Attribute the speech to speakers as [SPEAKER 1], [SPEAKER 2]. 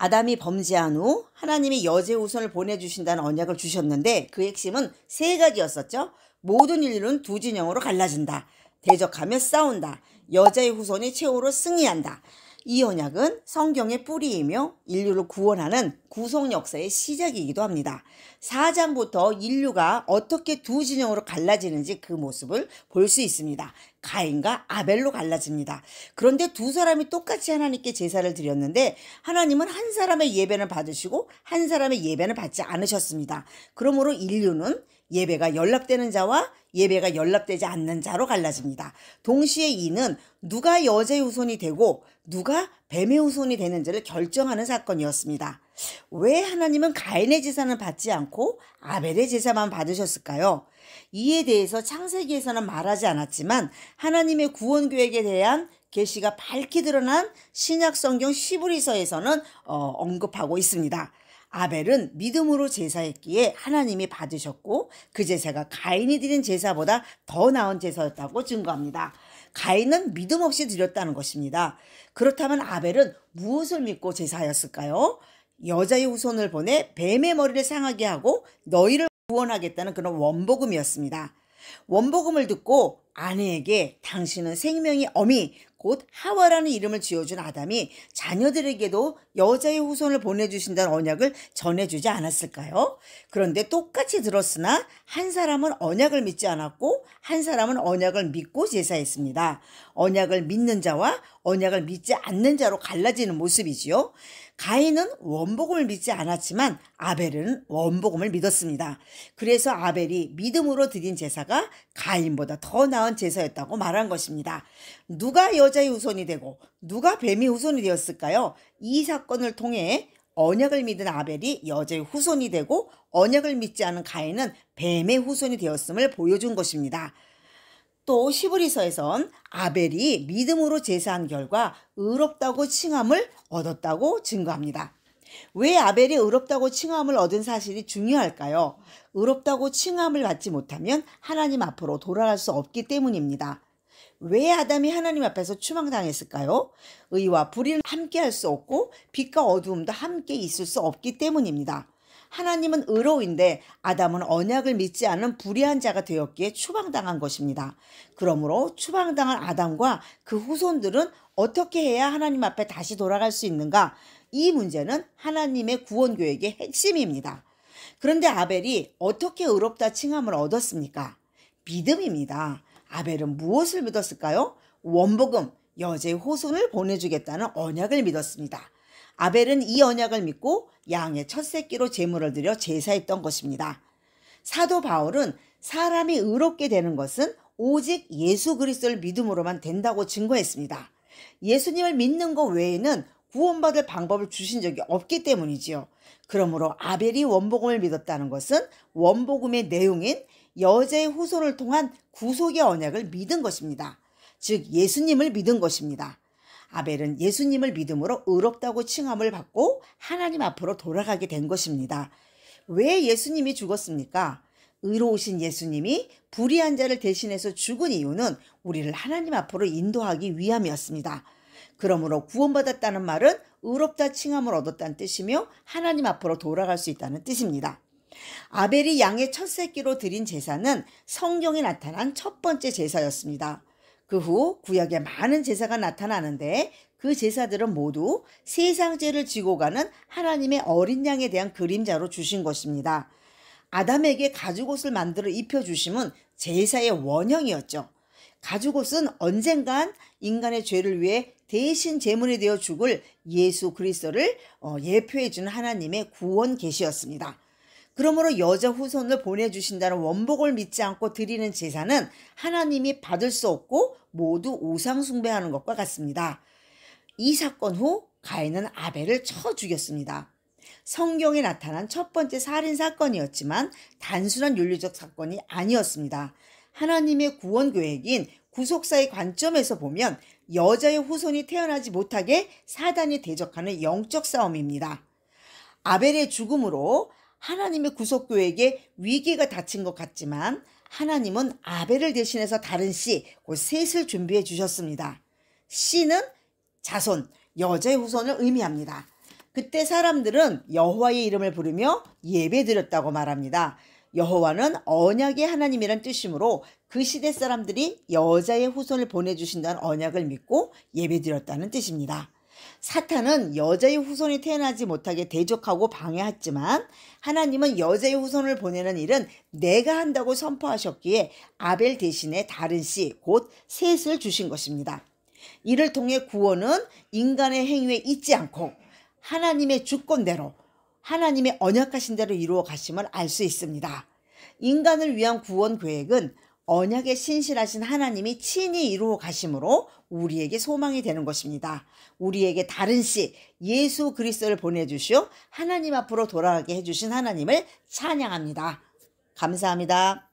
[SPEAKER 1] 아담이 범죄한 후 하나님이 여자의 후손을 보내주신다는 언약을 주셨는데 그 핵심은 세 가지였었죠. 모든 인류는 두 진영으로 갈라진다. 대적하며 싸운다. 여자의 후손이 최후로 승리한다. 이 언약은 성경의 뿌리이며 인류를 구원하는 구속 역사의 시작이기도 합니다. 4장부터 인류가 어떻게 두 진영으로 갈라지는지 그 모습을 볼 수 있습니다. 가인과 아벨로 갈라집니다. 그런데 두 사람이 똑같이 하나님께 제사를 드렸는데 하나님은 한 사람의 예배는 받으시고 한 사람의 예배는 받지 않으셨습니다. 그러므로 인류는 예배가 연락되는 자와 예배가 연락되지 않는 자로 갈라집니다. 동시에 이는 누가 여자의 후손이 되고 누가 뱀의 후손이 되는지를 결정하는 사건이었습니다. 왜 하나님은 가인의 제사는 받지 않고 아벨의 제사만 받으셨을까요? 이에 대해서 창세기에서는 말하지 않았지만 하나님의 구원 계획에 대한 계시가 밝히 드러난 신약성경 시브리서에서는 언급하고 있습니다. 아벨은 믿음으로 제사했기에 하나님이 받으셨고 그 제사가 가인이 드린 제사보다 더 나은 제사였다고 증거합니다. 가인은 믿음 없이 드렸다는 것입니다. 그렇다면 아벨은 무엇을 믿고 제사하였을까요? 여자의 후손을 보내 뱀의 머리를 상하게 하고 너희를 구원하겠다는 그런 원복음이었습니다. 원복음을 듣고 아내에게 당신은 생명의 어미 곧 하와라는 이름을 지어준 아담이 자녀들에게도 여자의 후손을 보내주신다는 언약을 전해주지 않았을까요? 그런데 똑같이 들었으나 한 사람은 언약을 믿지 않았고 한 사람은 언약을 믿고 제사했습니다. 언약을 믿는 자와 언약을 믿지 않는 자로 갈라지는 모습이지요. 가인은 원복음을 믿지 않았지만 아벨은 원복음을 믿었습니다. 그래서 아벨이 믿음으로 드린 제사가 가인보다 더 나은 제사였다고 말한 것입니다. 누가 여자의 후손이 되고 누가 뱀의 후손이 되었을까요? 이 사건을 통해 언약을 믿은 아벨이 여자의 후손이 되고 언약을 믿지 않은 가인은 뱀의 후손이 되었음을 보여준 것입니다. 또 시브리서에선 아벨이 믿음으로 제사한 결과 의롭다고 칭함을 얻었다고 증거합니다. 왜 아벨이 의롭다고 칭함을 얻은 사실이 중요할까요? 의롭다고 칭함을 받지 못하면 하나님 앞으로 돌아갈 수 없기 때문입니다. 왜 아담이 하나님 앞에서 추방당했을까요? 의와 불의는 함께 할 수 없고 빛과 어두움도 함께 있을 수 없기 때문입니다. 하나님은 의로우인데 아담은 언약을 믿지 않은 불의한 자가 되었기에 추방당한 것입니다. 그러므로 추방당한 아담과 그 후손들은 어떻게 해야 하나님 앞에 다시 돌아갈 수 있는가? 이 문제는 하나님의 구원 계획의 핵심입니다. 그런데 아벨이 어떻게 의롭다 칭함을 얻었습니까? 믿음입니다. 아벨은 무엇을 믿었을까요? 원복음, 여자의 후손을 보내주겠다는 언약을 믿었습니다. 아벨은 이 언약을 믿고 양의 첫 새끼로 제물을 드려 제사했던 것입니다. 사도 바울은 사람이 의롭게 되는 것은 오직 예수 그리스도를 믿음으로만 된다고 증거했습니다. 예수님을 믿는 것 외에는 구원받을 방법을 주신 적이 없기 때문이지요. 그러므로 아벨이 원복음을 믿었다는 것은 원복음의 내용인 여자의 후손을 통한 구속의 언약을 믿은 것입니다. 즉 예수님을 믿은 것입니다. 아벨은 예수님을 믿음으로 의롭다고 칭함을 받고 하나님 앞으로 돌아가게 된 것입니다. 왜 예수님이 죽었습니까? 의로우신 예수님이 불의한 자를 대신해서 죽은 이유는 우리를 하나님 앞으로 인도하기 위함이었습니다. 그러므로 구원받았다는 말은 의롭다 칭함을 얻었다는 뜻이며 하나님 앞으로 돌아갈 수 있다는 뜻입니다. 아벨이 양의 첫 새끼로 드린 제사는 성경에 나타난 첫 번째 제사였습니다. 그 후 구약에 많은 제사가 나타나는데 그 제사들은 모두 세상 죄를 지고 가는 하나님의 어린 양에 대한 그림자로 주신 것입니다. 아담에게 가죽옷을 만들어 입혀주심은 제사의 원형이었죠. 가죽옷은 언젠간 인간의 죄를 위해 대신 제물이 되어 죽을 예수 그리스도를 예표해 주는 하나님의 구원 계시였습니다. 그러므로 여자 후손을 보내주신다는 원복을 믿지 않고 드리는 제사는 하나님이 받을 수 없고 모두 우상 숭배하는 것과 같습니다. 이 사건 후 가인은 아벨을 쳐 죽였습니다. 성경에 나타난 첫 번째 살인 사건이었지만 단순한 윤리적 사건이 아니었습니다. 하나님의 구원 계획인 구속사의 관점에서 보면 여자의 후손이 태어나지 못하게 사단이 대적하는 영적 싸움입니다. 아벨의 죽음으로 하나님의 구속 계획에 위기가 닥친 것 같지만 하나님은 아벨을 대신해서 다른 씨, 곧 셋을 준비해 주셨습니다. 씨는 자손, 여자의 후손을 의미합니다. 그때 사람들은 여호와의 이름을 부르며 예배드렸다고 말합니다. 여호와는 언약의 하나님이란 뜻이므로 그 시대 사람들이 여자의 후손을 보내주신다는 언약을 믿고 예배드렸다는 뜻입니다. 사탄은 여자의 후손이 태어나지 못하게 대적하고 방해했지만 하나님은 여자의 후손을 보내는 일은 내가 한다고 선포하셨기에 아벨 대신에 다른 씨, 곧 셋을 주신 것입니다. 이를 통해 구원은 인간의 행위에 있지 않고 하나님의 주권대로, 하나님의 언약하신 대로 이루어 가심을 알 수 있습니다. 인간을 위한 구원 계획은 언약에 신실하신 하나님이 친히 이루어 가심으로 우리에게 소망이 되는 것입니다. 우리에게 다른 씨 예수 그리스도를 보내주시어 하나님 앞으로 돌아가게 해주신 하나님을 찬양합니다. 감사합니다.